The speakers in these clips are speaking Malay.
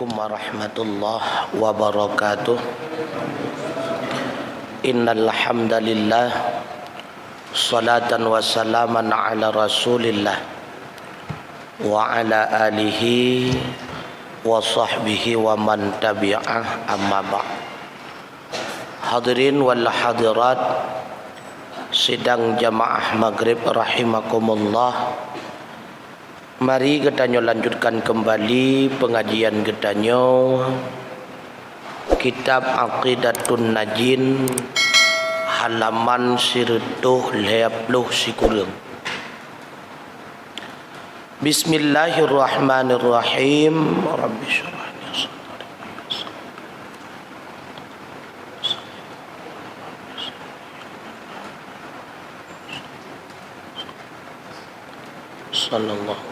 Assalamualaikum warahmatullahi wabarakatuh. Innal hamdalillah salatan wa salaman ala Rasulillah wa ala alihi wa sahbihi wa man tabi'ah, amma ba'd. Hadirin wal hadirat sidang jamaah maghrib rahimakumullah. Mari kita lanjutkan kembali pengajian kita kitab Aqidatun Najin halaman 120 sikurang. Bismillahirrahmanirrahim. Rabbi syrah li sadri sallallahu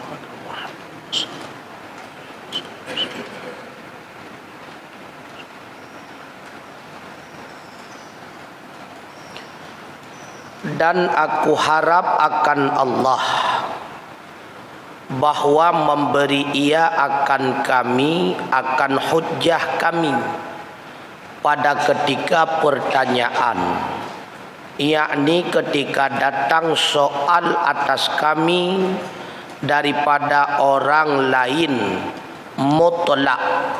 dan aku harap akan Allah bahwa memberi ia akan kami akan hujjah kami pada ketika pertanyaan, yakni ketika datang soal atas kami daripada orang lain mutlak,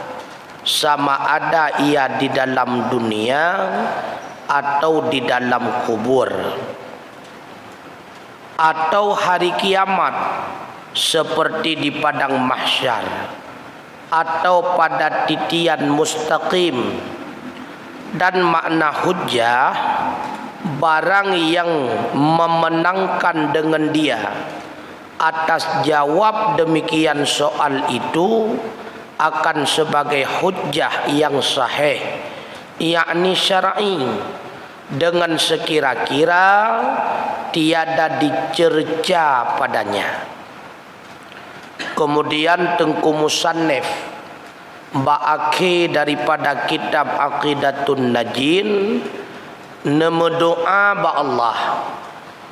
sama ada ia di dalam dunia atau di dalam kubur atau hari kiamat seperti di padang mahsyar atau pada titian mustaqim. Dan makna hujjah barang yang memenangkan dengan dia atas jawab demikian soal itu akan sebagai hujjah yang sahih, yakni syar'i, dengan sekira-kira tiada dicerca padanya. Kemudian Tengku Musannif ba'aki daripada kitab Aqidatun Najin nemedoa ba Allah,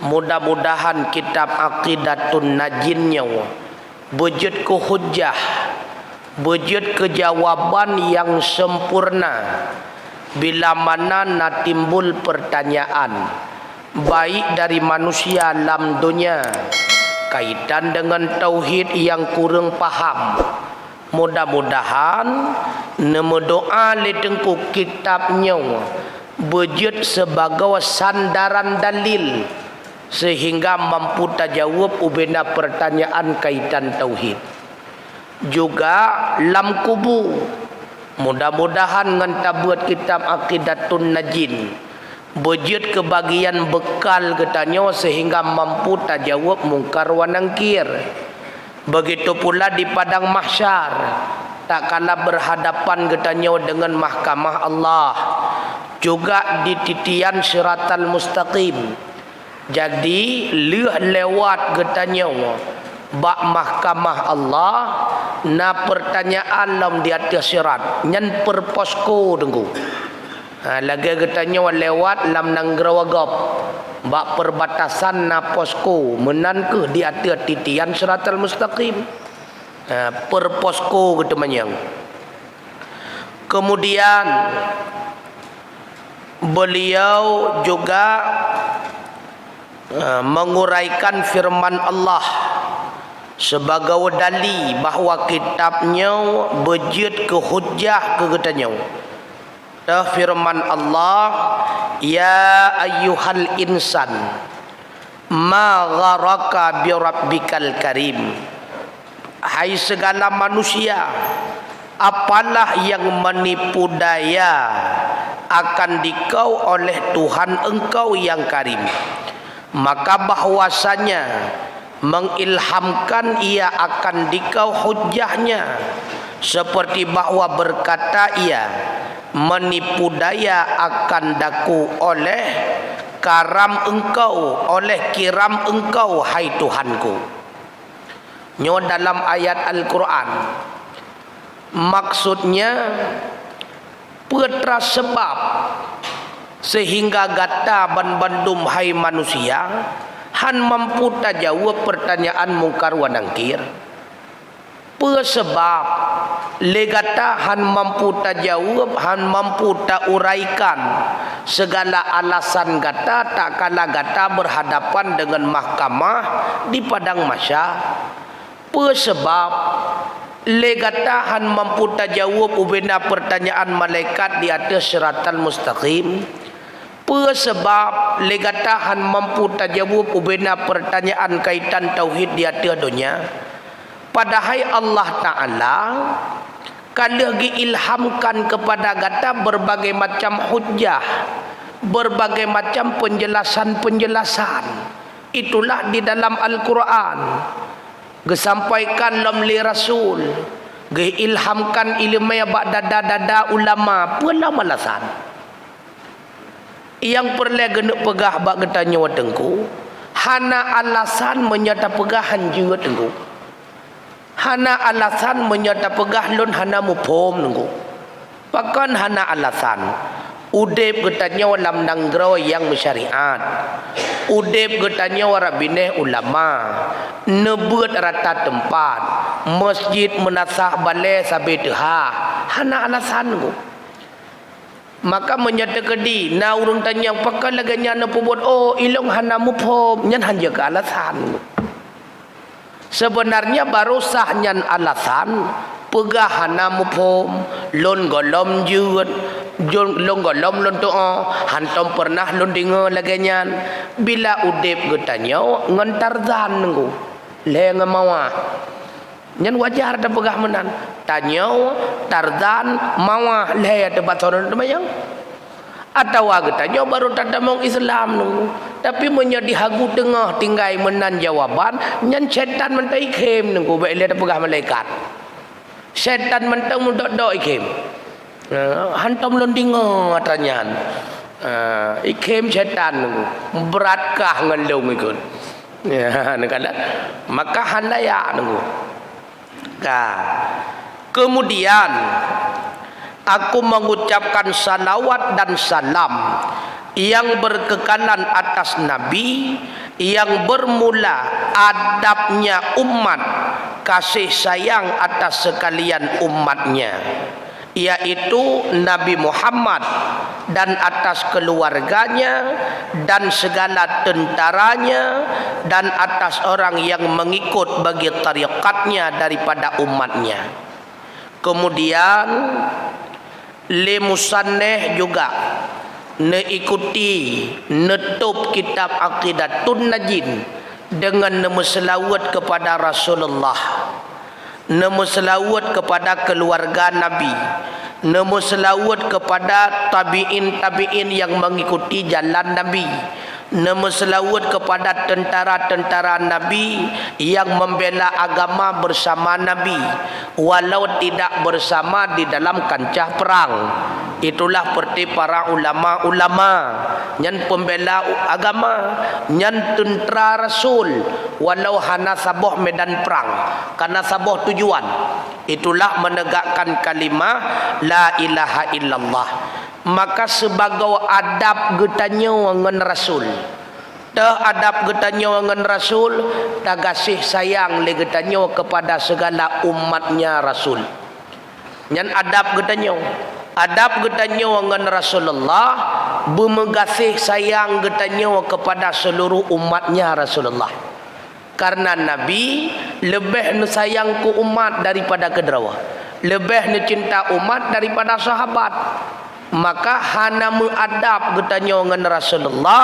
mudah-mudahan kitab Aqidatun Najinnya wujud ke hujjah, wujud kejawaban yang sempurna bila mana nak timbul pertanyaan baik dari manusia dalam dunia kaitan dengan tauhid yang kurang faham. Mudah-mudahan nama doa li Tengku kitabnya wujud sebagai sandaran dalil sehingga mampu tajawab ubena pertanyaan kaitan tauhid. Juga lam kubu, mudah-mudahan nganta buat kitab Aqidatun Najin wujud kebagian bekal katanya sehingga mampu tajawab mungkar wa nangkir. Begitu pula di padang mahsyar, tak kala berhadapan katanya dengan mahkamah Allah, juga di titian siratal mustaqim. Jadi lewat katanya bak mahkamah Allah na pertanyaan lam di atas sirat nyan perposko dengku. Lagi katanya lewat lam nangrawagap bak perbatasan na posko menan ke di atas titian siratal mustaqim. Perposko ketemanya. Kemudian beliau juga menguraikan firman Allah sebagai dalil bahawa kitabnya wujud ke hujjah ke katanya. Firman Allah, ya ayyuhal insan ma gharaka bi rabbikal karim. Hai segala manusia, apalah yang menipu daya akan dikau oleh Tuhan engkau yang karim. Maka bahwasanya mengilhamkan ia akan dikau hujjahnya, seperti bahwa berkata ia menipu daya akan daku oleh karam engkau, oleh kiram engkau hai Tuhanku. Nyo dalam ayat Al-Quran maksudnya petra sebab sehingga gata ban-bandum hai manusia han mampu tajawab pertanyaan mungkar wa nangkir. Sebab legata han mampu ta jawab, han mampu ta uraikan segala alasan gata tak kala gata berhadapan dengan mahkamah di padang mahsyar. Sebab legata han mampu ta jawab ubena pertanyaan malaikat di atas siratal mustaqim. Sebab legata han mampu ta jawab ubena pertanyaan kaitan tauhid di atas dunia. Padahal Allah Ta'ala kalau diilhamkan kepada gata berbagai macam hujah, berbagai macam penjelasan-penjelasan. Itulah di dalam Al-Quran. Disampaikan lamli Rasul. Diilhamkan ilmu ba'dada ulama. Pula malasan. Yang perlu genuk pegah bak getanya watengku. Hana alasan menyata pegahan juga tengku. Hana alasan menyata pegah lun hana mupom nunggu. Bahkan hana alasan. Udep getanya walam nanggro yang syariat. Udep getanya warabineh ulama. Nebut rata tempat. Masjid menasah balai sabi deha. Hana alasan nunggu. Maka menyata kedi. Na urung tanya pakal laganya na pubut. Oh ilong hana mupom. Nyan hanya ke alasan nunggu. Sebenarnya baru sahnyan alasan pegahana mupom lon golom jut lon golom lon doa hantom pernah lon dengar laganyan bila udep getanya ngan Tarzan nunggu le ngamawa nyan wajar da pegah menan tanya Tarzan mawa le ada batoran demayang atau getanya baru tadamong Islam nunggu tapi menjadi hagu tengah tinggai menan jawaban nyan setan mentai ikem nunggu baik lihat pegah malaikat setan mentang mudok-dok ikem hantam londingo atanyan ikem setan nunggu beratkah ngelung ikut ya nakala maka handaya nunggu kemudian aku mengucapkan salawat dan salam yang berkekalan atas Nabi yang bermula adabnya umat kasih sayang atas sekalian umatnya yaitu Nabi Muhammad dan atas keluarganya dan segala tentaranya dan atas orang yang mengikut bagi tariqatnya daripada umatnya. Kemudian le musanneh juga ikuti netup kitab Aqidatun Najin dengan selawat kepada Rasulullah, selawat kepada keluarga Nabi, selawat kepada tabi'in yang mengikuti jalan Nabi, selawat kepada tentara-tentara Nabi yang membela agama bersama Nabi walau tidak bersama di dalam kancah perang. Itulah seperti para ulama-ulama yang pembela agama, yang tentera Rasul walau hana saboh medan perang karena saboh tujuan. Itulah menegakkan kalimah la ilaha illallah. Maka sebagai adab getanya dengan Rasul, adab getanya dengan Rasul, tak kasih sayang le getanya kepada segala umatnya Rasul. Yang adab getanya dengan Rasulullah, bermegasih sayang getanya kepada seluruh umatnya Rasulullah. Karena Nabi lebih sayang ke umat daripada kederawa, lebih cinta umat daripada sahabat. Maka hana mengadab getanya dengan Rasulullah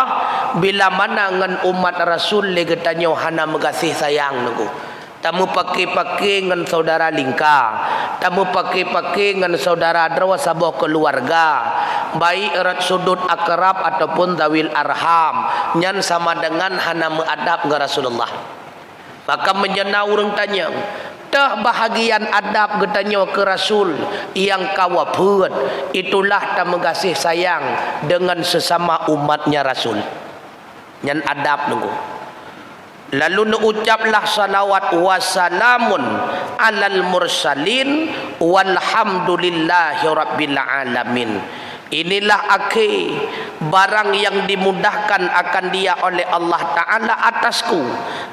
bila mana dengan umat Rasul le getanya hana mengasih sayang nunggu. Tamu pakai-pakai dengan saudara lingka, tamu pakai-pakai dengan saudara drawa sabuh keluarga, baik erat sudut akrab ataupun dawil arham, nyan sama dengan hana mengadab dengan Rasulullah. Maka menjana urang tanya, tah bahagian adab getanya ke Rasul yang kawaput, itulah tak mengasih sayang dengan sesama umatnya Rasul. Nyan adab nunggu. Lalu ucaplah salawat wassalamun alal mursalin walhamdulillahi rabbil alamin. Inilah akhir barang yang dimudahkan akan dia oleh Allah Ta'ala atasku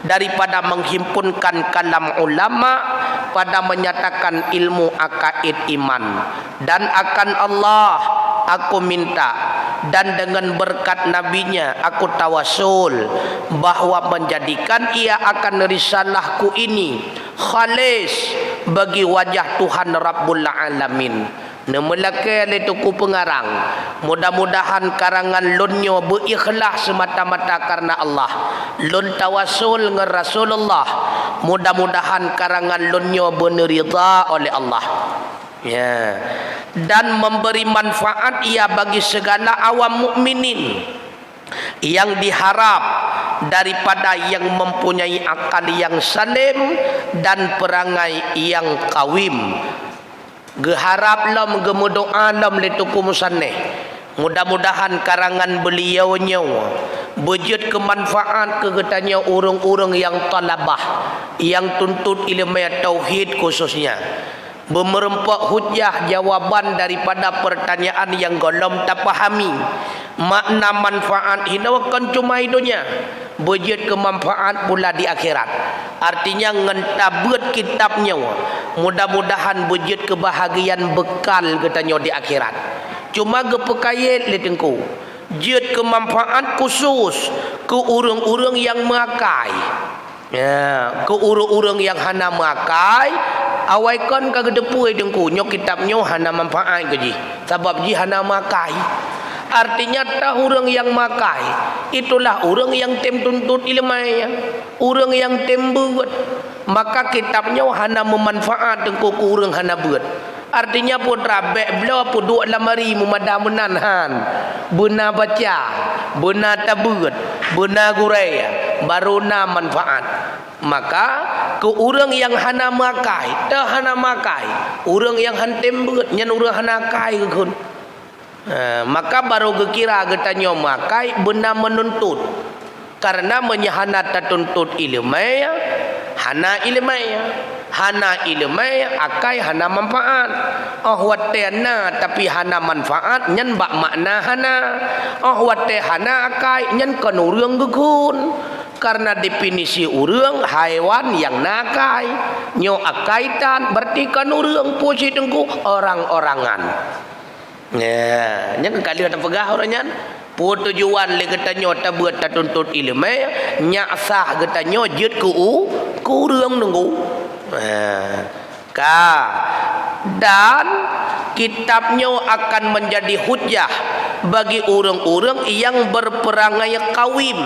daripada menghimpunkan kalam ulama pada menyatakan ilmu akaid iman. Dan akan Allah aku minta, dan dengan berkat nabinya aku tawasul bahwa menjadikan ia akan risalahku ini khalis bagi wajah Tuhan Rabbul Alamin. Nemelake le tuku pengarang, mudah-mudahan karangan lunyo berikhlas semata-mata karena Allah. Lun tawasul dengan Rasulullah, mudah-mudahan karangan lunyo benerida oleh Allah. Ya. Dan memberi manfaat ia bagi segala awam mukminin yang diharap daripada yang mempunyai akal yang salim dan perangai yang kawim. Geharap lam gemudoa lam letuku musaneh. Mudah-mudahan karangan beliaunya berjud kemanfaat kegetanya urang-urang yang talabah, yang tuntut ilmu tauhid khususnya. Bermerempak hujah jawaban daripada pertanyaan yang golom tak fahami. Makna manfaat hinawakan cuma dunia, berjud kemanfaat pula di akhirat. Artinya ngentabut kitabnya, mudah-mudahan berjud kebahagiaan bekal katanya di akhirat. Cuma gepekayet letengku, jud kemanfaat khusus ke urang-urang yang makai. Ya, ke urang-urang yang hana makai, awaikan ka gedepui dengku nyok kitabnya hana manfaat ke ji. Sebab ji hana makai. Artinya tah orang yang makai, itulah orang yang tem tuntut ilmunya, orang yang tem buat. Maka kitabnya hana memanfaat dengku ku orang hana buat. Artinya pun rabek beliau pun dua lamari mumadah menanhan, benar baca, benar tabut, benar guraya, baru na manfaat. Maka ke orang yang hana makai, dah hana makai, orang yang hantem buat, nyan orang hana kai kun. Maka baru kira getanya makai benar menuntut, karena menyahana tertuntut ilmunya, hana ilmunya. Hana ilmu akai hana manfaat. Oh watena tapi hana manfaat nyen bak makna hana. Oh wate hana akai nyen kan urang gekun. Karena definisi urang haiwan yang nakai. Nyo akaitan berarti kan urang puji tengku orang-orangan. Ya, nyen kali kata pegah orangnya. Pu tujuan le getanyo ta buat ta tuntut ilmu nya sah getanyo jut ku urang nunggu. Dan kitabnya akan menjadi hujah bagi orang-orang yang berperangai kawim,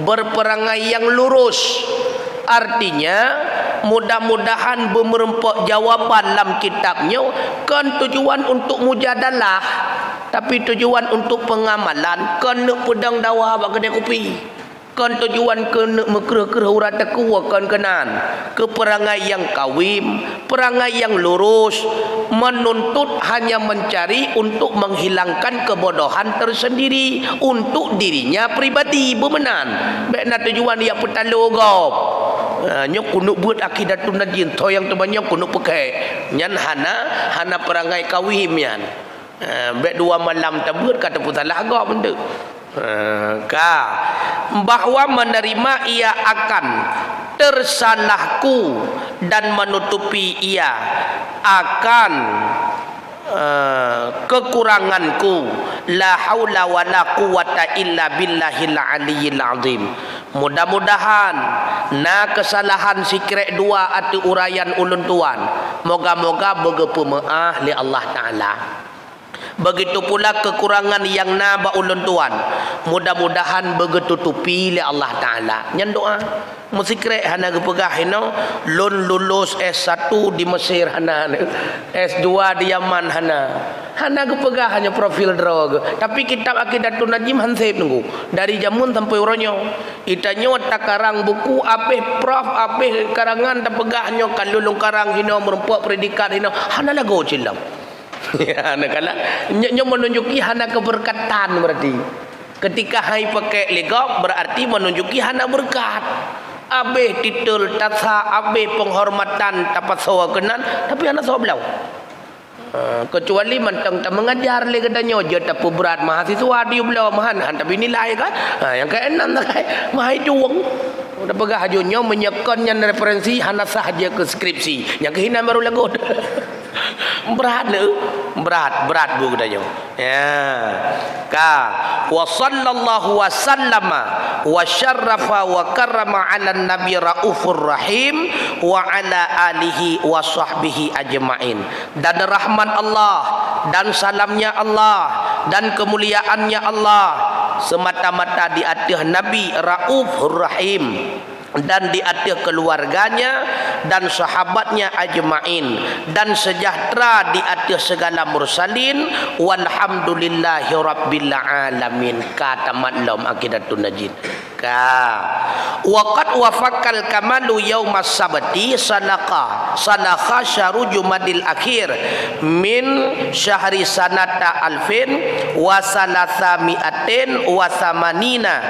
berperangai yang lurus. Artinya mudah-mudahan bermerempak jawaban dalam kitabnya kan tujuan untuk mujadalah, tapi tujuan untuk pengamalan kan pedang dakwah bak kedai kopi. Kan tujuan ke mekreh-kreh urat teku kan kenan ke perangai yang kawim, perangai yang lurus, menuntut hanya mencari untuk menghilangkan kebodohan tersendiri untuk dirinya pribadi bemenan. Bekna tujuan dia petalo gop. Nyok kunuk buat akidatun najin to yang tebanyak kunuk pakai. Nyan hana perangai kawim yan. Bek dua malam tabut kata putalah gop benda. Bahwa menerima ia akan tersalahku dan menutupi ia akan kekuranganku. La haula wala quwata illa billahil aliyil azim. Mudah-mudahan na kesalahan sikrek dua atu urayan ulun tuan, moga-moga begepu maah li Allah Ta'ala. Begitu pula kekurangan yang naba ulun tuan, mudah-mudahan begetutupi oleh Allah Ta'ala. Nyan doa musikre hana gepegah hino lun lulus S1 di Mesir hana, S2 di Yaman hana gepegah hanya profil drog. Tapi kitab Aqidatun Najim hansip nunggu dari jamun sampai uronyo itanyo takarang buku apeh prof apeh karangan tapegahnya kalulung karang hino merempuak predikat hino hana lagu cilam. Ya, nakala nyo menunjuki hana keberkatan berarti. Ketika hai pakai legok berarti menunjuki hana berkat. Abe titel tasa abe penghormatan dapat sawa kenan tapi hana sawa belau. Kecuali mentang tak mengajar le katanya je tak berat mahasiswa dia belau mahan tapi nilai kan. Yang keenam tak kai mahai juang. Udah pegah hajunya menyekonnya referensi hana sahaja ke skripsi. Yang kehinan baru lagu. Berat le. Berat bu katanya. Ya. Ka wa sallallahu wa sallama wa syarrafa wa karrama 'ala nabi raufur rahim wa 'ala alihi wa sahbihi ajmain. Dan rahmat Allah dan salamnya Allah dan kemuliaannya Allah semata-mata di atas Nabi Raufur Rahim dan di atas keluarganya dan sahabatnya ajmain dan sejahtera di atas segala mursalin walhamdulillahi rabbil alamin. Kata maklum akidatun najid ka waqad wafaqal kamalu yaumas sabti sanaka syaru jumadil akhir min syahri sanata alfin wa salasa mi'atin wa samanina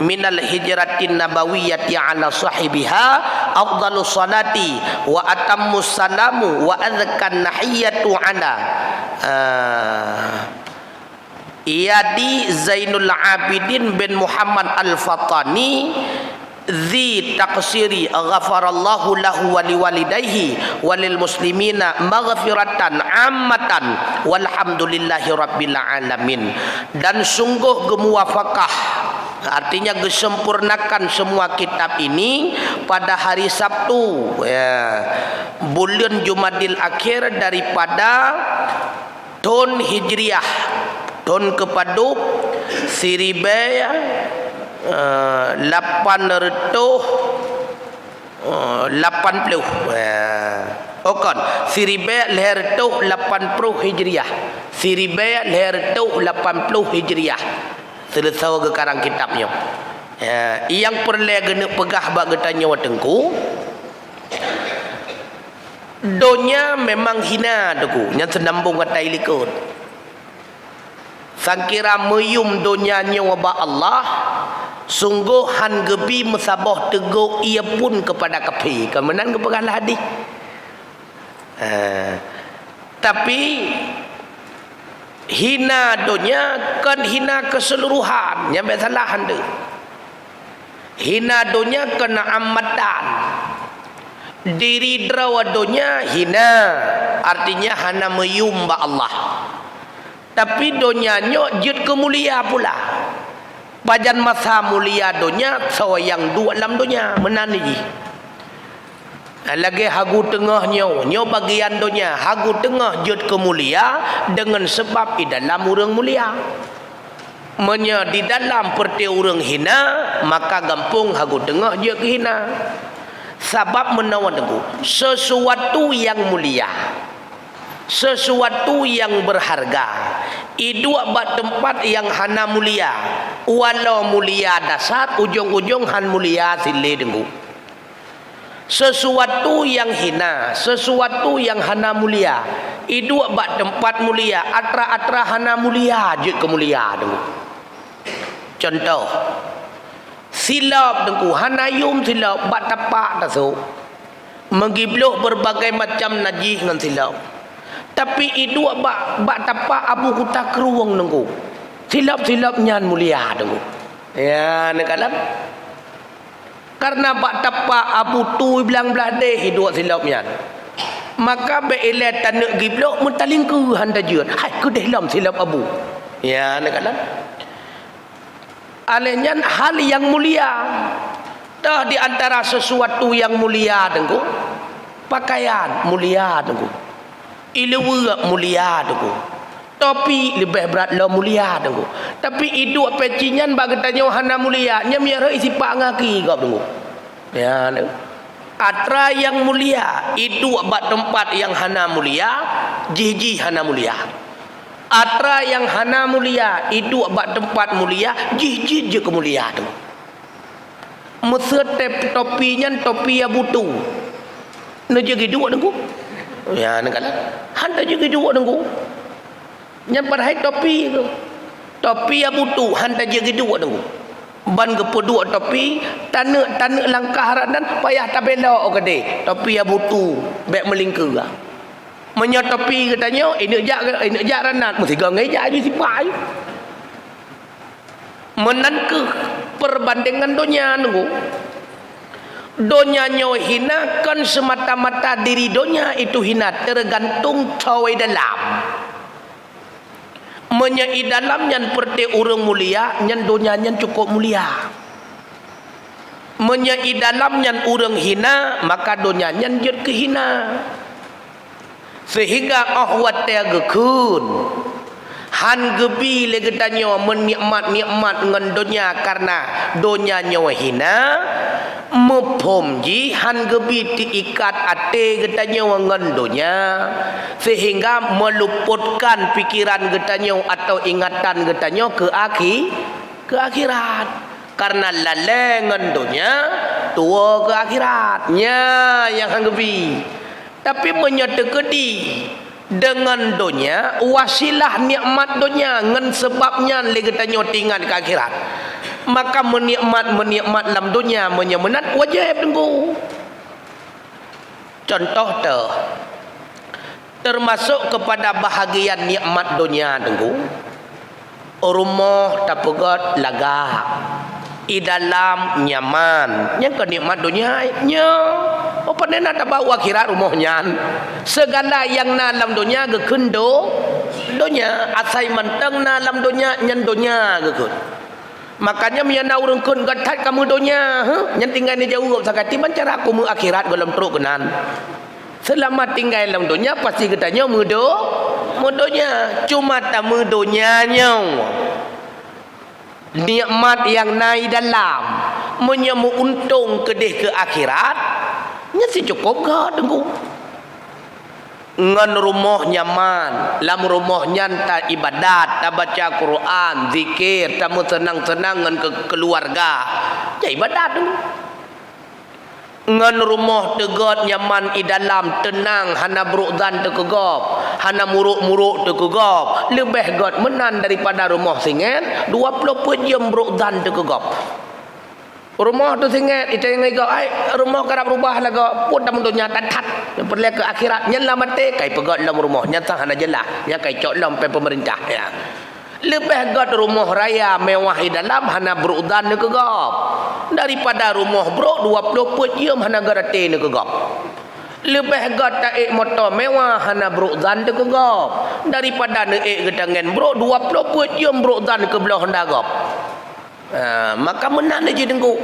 minal hijratin nabawiyyati ala sahibiha afdalu salati wa atammus salamu wa adzkan nahiyatu ala Iyadi Zainul Abidin bin Muhammad Al-Fatani Zi taqsiri ghafarallahu lahu wa liwalidayhi walil muslimina maghfiratan ammatan walhamdulillahi rabbil alamin. Dan sungguh gemuwafakah, artinya gesempurnakan semua kitab ini pada hari Sabtu ya, bulan Jumadil akhir daripada tahun Hijriah, tahun kepadup Siribe 880 Okon Siribe leher tu 80 Hijriah, Siribe leher tu 80 Hijriah. Selesai ke karang kitabnya. Yang perlu kena pegah bak getanya watengku. Donya memang hina deku, nya senambung kata ilikut. Sangkira meyum donyanya wabak Allah, sungguh han gebi mesabah teguh ia pun kepada kapi. Kemenan kepegahlah hadis. Tapi hina donya kan hina keseluruhan, yang salah anda. Hina donya kena amatan. Diri drawadonya hina, artinya hana meyum ba Allah. Tapi donyanya jut kemulia pula. Bajan masa mulia donya sawayang dua dalam donya menani. Lagi hagu tengahnya, nyo bagian donya hagu tengah jut kemulia dengan sebab di dalam orang mulia. Menya di dalam perti orang hina, maka gampung hagu tengah jut hina. Sebab menawan teguh sesuatu yang mulia, sesuatu yang berharga, idua bak tempat yang hana mulia, walau mulia dasar ujung-ujung han mulia sile dengu. Sesuatu yang hina, sesuatu yang hana mulia, idua bak tempat mulia, atra-atra hana mulia je kemulia dengu. Contoh silap dengku hanayum silap bak tapak tasuk mengibluk berbagai macam najis dengan silap. Tapi itu bak tapak abu kuta keruang dengku silap-silap nyan mulia dengku ya nekalan karena bak tapak abu tu bilang belade hidup silap nyan maka beile tanek gibluk mentaling ke handa jut hai ke dalam silap abu ya nekalan. Alehnya hal yang mulia. Dah di antara sesuatu yang mulia dengku. Pakaian mulia dengku. Ilewa mulia dengku. Topi lebih berat lo mulia dengku. Tapi hidup pecinyan bagetanya hana mulia. Nya miara isi pak ngaki kau dengku. Ya dengku. Atra yang mulia. Hidup bak tempat yang hana mulia. Jiji hana mulia. Atra yang hana mulia, hidup bak tempat mulia, jijit je kemulia tu. Mesut topinya topi ya butu. Nak jadi dua dengku. Ya nak kala. Handa jadi dua dengku. Yang perhai topi tu. Topi ya butu, handa jadi dua dengku. Ban kepedua topi, tanek langkah dan payah tabela okade. Topi ya butu, bek melingkar. Menyotopi katanya ini jak ranat mesti gangai jak aja sipai menan ke perbandingan dunia nunggu Donyanya hina kan semata-mata diri donya itu hina, tergantung cawe dalam. Menyai dalam yang perti orang mulia, yang donya yang cukup mulia. Menyai dalam yang orang hina, maka donya yang jad kehina. Sehingga ahwat dia gekun. Han gebi le gedanyo menikmat-nikmat ngan donya karena donya nyawa hina. Mepom ji han gebi diikat ate gedanyo ngan donya. Sehingga meluputkan pikiran gedanyo atau ingatan gedanyo ke akhirat. Karena lalai ngan donya tua ke akhiratnya yang han gebi. Tapi menyedekedi dengan donya wasilah nikmat donya ngan sebabnya legetanyo tinggal ke akhirat. Maka menikmat dalam donya menyemenat wajib tengku. Contoh termasuk kepada bahagian nikmat donya tengku. Rumah tapegat laga. I dalam nyaman. Yang kenikmat donya nya. Apa nena tak bawa akhirat rumahnya. Segala yang na dalam dunia gekendo donya asai menteng na dalam dunia nyen donya gekun. Makanya miana urang kun gatat kamu donya, nyen tinggal ni jauh sakati cara aku mu akhirat dalam teruk kenan. Selama tinggal dalam dunia pasti katanya mudonya cuma tak mudonya nyau. Nikmat yang naik dalam menyemu untung kedih ke akhirat. Nya si cukup gak tengku. Ngan rumah nyaman, lam rumahnya tak ibadat, tak baca Quran, zikir, tak senang-senang ngan keluarga. Ya ibadat tu. Ngan rumah tegot nyaman i dalam tenang, hana berudzan tekegop, hana muruk-muruk tekegop. Lebih god menan daripada rumah singet 24 jam berudzan tekegop. Rumah tu singet itu yang ngego rumah kerap rubah laga pun dalam dunia tatat yang perlu ke akhirat nyen lamate kai pegot dalam rumah nyen sah hana jelah nya kai cok dalam pemerintah ya. Lebih god rumah raya mewah di dalam hana berudan ke gop daripada rumah bro 24 jam hana garate ke gop. Lebih god taik motor mewah hana berudan ke gop daripada neek gedangan bro 24 jam berudan ke belah Honda gop. Maka menang aja dengku.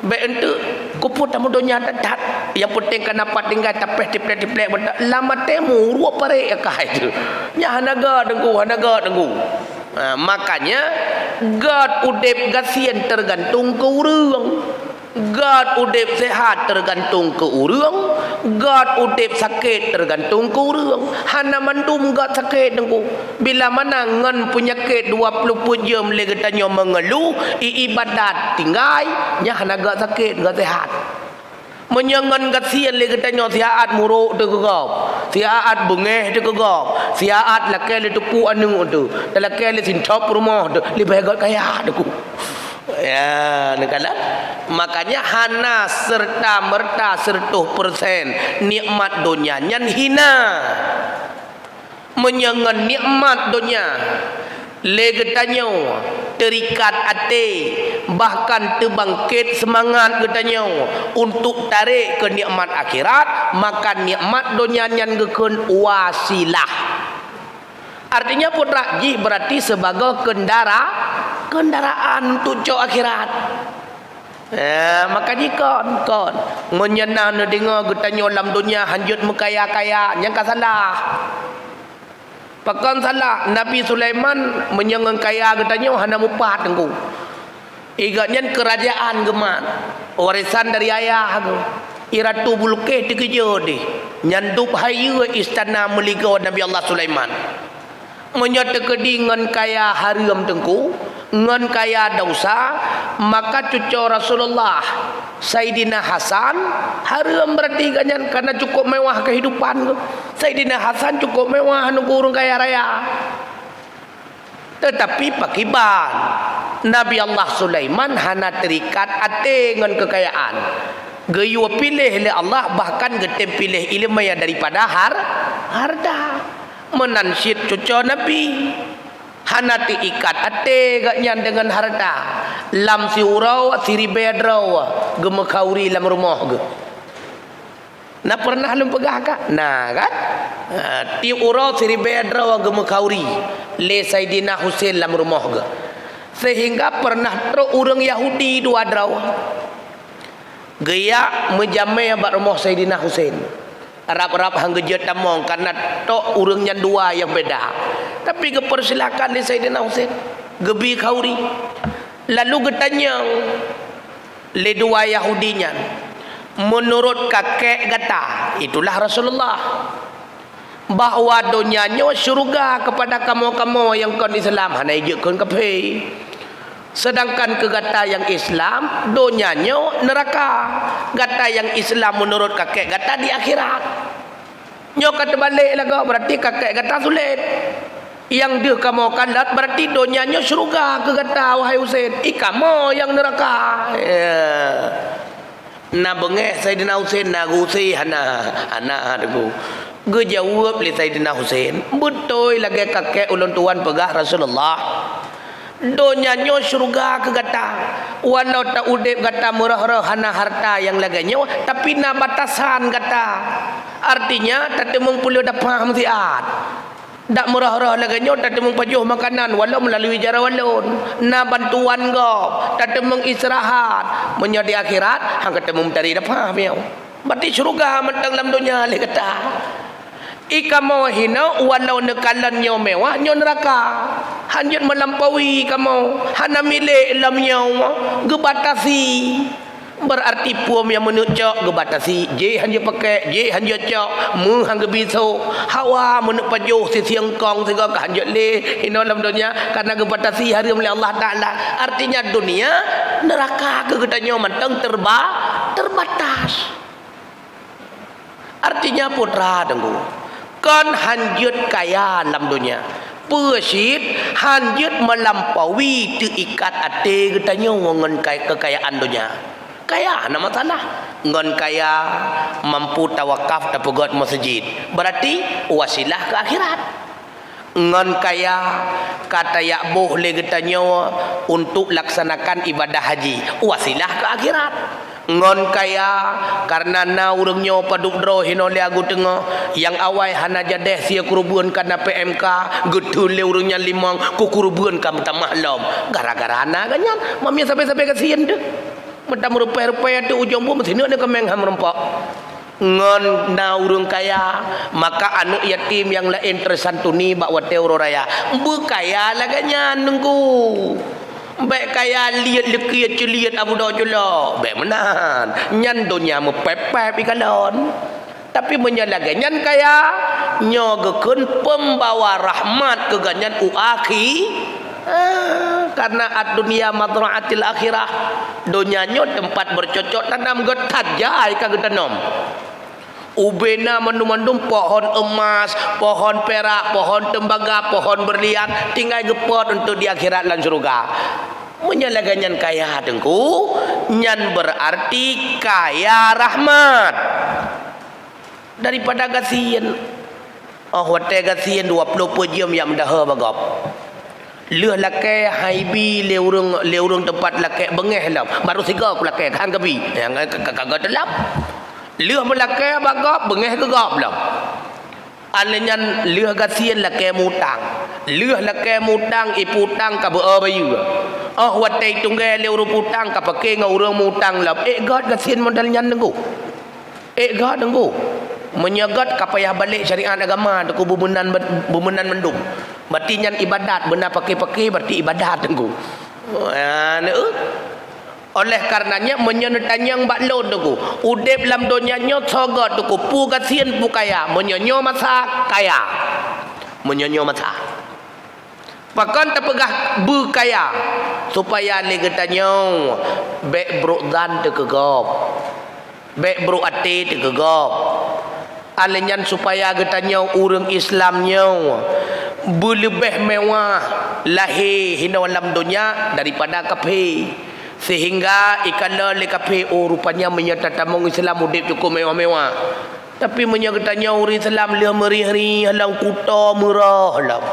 Baik untuk kuput tamu dunia tatat. Yang penting kenapa tinggal tapeh tiplek-tiplek lama temu ruap parek akah itu. Nya hanaga dengku. Makanya God udip gasian tergantung ke urang. God udip sehat tergantung ke urang. God udip sakit tergantung ke urang. Hana mandum God sakit dengku. Bila mana ngan penyakit 24 jam lagi tanya mengeluh, ibadat tinggal, nya hana God sakit, God sehat. Menyangan gasian lagi tanya siaat muruk tu kegop. Siaat bengeh tu kegop. Siaat lakai le tupu anu tu. Lakai le sintop rumah tu. Lebih God kaya dengku. Ya, negara. Makanya hana serta merta 100% nikmat dunia nyan hina. Menyangan nikmat dunia legetanyo terikat ate bahkan terbangkit semangat getanyo untuk tarik ke nikmat akhirat, maka nikmat dunia nyan gekun wasilah. Artinya putra ji berarti sebagai kendaraan untuk jauh akhirat. Maka jika kon menyenang dengar getanyo dalam dunia hanjut mekaya-kaya yang salah. Pakan salah Nabi Sulaiman menyengang kaya getanyo hana mupat tengku. Igatnya kerajaan geman warisan dari ayah aku. Iratu bulukeh dikejo deh. Nyandup hayu istana meligo Nabi Allah Sulaiman. Menyatakan ngan kaya haram tengku, ngan kaya dosa, maka cucu Rasulullah Sayyidina Hasan haram berarti ganyan karena cukup mewah kehidupan. Sayyidina Hasan cukup mewah nunggu urang kaya raya. Tetapi pakiban Nabi Allah Sulaiman hana terikat ate ngan kekayaan. Gayu pilih oleh Allah, bahkan getem pilih ilmu yang daripada harta. Menansyid cucu Nabi hana ikat ate gaknya dengan harta. lam si urau siri bedrau gema kauri lam rumah ge. Na pernah lum pegah ka? Nah kan? Ti urau siri bedrau gema kauri le Saidina Husain lam rumah ge. Sehingga pernah tro urang Yahudi dua draw. Gaya menjamai abad rumah Saidina Husain. Arab-Arab hang gejat tamong karena tok urangnya dua yang beda. Tapi kepersilakan di Saidina Husain. Gebi kauri. Lalu getanyang le dua Yahudinya. Menurut kakek kata, itulah Rasulullah. Bahawa donyanya syurga kepada kamu-kamu yang kon Islam. Hana ijekkan kafe. Sedangkan kegata yang Islam donyanya neraka. Gata yang Islam menurut kakek gata di akhirat. Nyo kata balik lagu berarti kakek gata sulit. Yang dia kamu kandat berarti donyanya syurga kegata wahai Husain. Kamu yang neraka. Na bengeh Saidina Husain na gusi hana debu. Gejawab li Saidina Husain. Betul lagi kakek ulun tuan pegah Rasulullah. Donyanya syurga ke gata. Walau tak udip gata murah-murah hana harta yang laganya, tapi na batasan gata. Artinya tak temung pulih dah faham siat. Tak murah-murah laganya tak temung pajuh makanan walau melalui jara walun. Na bantuan go, tak temung istirahat. Menjadi akhirat hang temung mencari dah faham ya. Berarti syurga mentang dalam dunia le kata. Kamu hina walau nekalan nyo mewah nyo neraka. Hanjut melampaui kamu. Hana milik lam nyo gebatasi. Berarti puam yang menunjuk gebatasi. Je hanjut pakai, je hanjut cok, mu hang gebiso. Hawa menuk pajuh si siangkong sehingga ke hanjut le hina dalam dunia karena gebatasi hari oleh Allah Taala. Artinya dunia neraka kegetanyo mentang terbatas. Artinya putra dengku. Kon hanjut kaya dalam dunia. Persit hanjut melampaui terikat ate getanya ngon kekayaan dunia. Kaya nama masalah. Ngon kaya mampu tawakaf tapegot masjid. Berarti wasilah ke akhirat. Ngon kaya kata ya boleh getanya untuk laksanakan ibadah haji. Wasilah ke akhirat. Ngon kaya karena na urangnya paduk dro hinole agu tengah yang awai hana jadeh sia kurubuan karena PMK getul le urangnya limang ku kurubuan kam tamahlom gara-gara hana ganyan mami sampai-sampai kasihan deh mentam rupai-rupai tu ujung pun mesti nak kemeng ham rempok ngon na urang kaya maka anu yatim yang lain tersantuni bak wate raya bekaya laganya nunggu baik kaya lihat lekit lihat abu dah jolo baik menan nyan dunia mepepep ikalon tapi menyalaga nyan kaya nyogekun pembawa rahmat ke ganyan uaki karena ad-dunia madra'atil akhirah donyanya tempat bercocok tanam getat jai kagedanom ubena mandum-mandum pohon emas, pohon perak, pohon tembaga, pohon berlian tinggal gepot untuk di akhirat dan surga. Menyalaganyan kaya dengku nyan berarti kaya rahmat daripada gasian. Oh wate gasian 20 jam yang dah bagap. Leh lakai haibi leurung tempat lakai bengeh lam. Baru siga aku lakai kan gabi. Yang kagak telap. Leh melakai bagap bengeh gegap lam. Alenyan leh gasian lakai mutang. Leh lakai mutang iputang ka beu bayu. Oh watai tunggai le urang putang ka pake ngau urang mutang lam. God gasian modal nyan dengku. God dengku. Menyegat ka payah balik syariat agama deku bumenan mendung. Berarti nyan ibadat benda pakai-pakai berarti ibadat dengku. Oleh karenanya menyenetanyang baklon tuku udip lam donyanya sogot tuku pu gasian pu kaya menyonyo masa kaya menyonyo masa pakan terpegah bu kaya supaya legetanya bek bro dan tekegop bek bro ate tekegop alenyan supaya getanya urang Islamnya berlebih mewah lahir hina dalam dunia daripada kafe sehingga ikala le kafe rupanya menyata tamong Islam udip cukup mewah-mewah tapi menyagetanya orang Islam le meri-hari halang kuta murah halang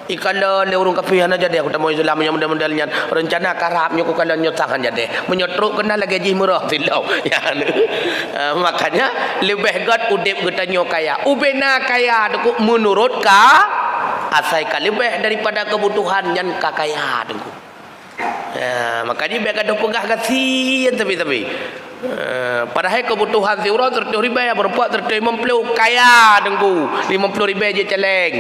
Ikan le urung kafihan aja deh aku tamu Islam yang mudah-mudahan rencana karapnya ku kalau nyotangan jadi menyotruk kena lagi gaji murah tilau ya makanya lebih god udip getanyo kaya ubena kaya deku menurut ka asai ka lebih daripada kebutuhan yang kakaya deku ya makanya biar kada pegah kasihan tapi padahal kebutuhan si orang 30 ribu ya berpuak 50 kaya deku 50 ribu je celeng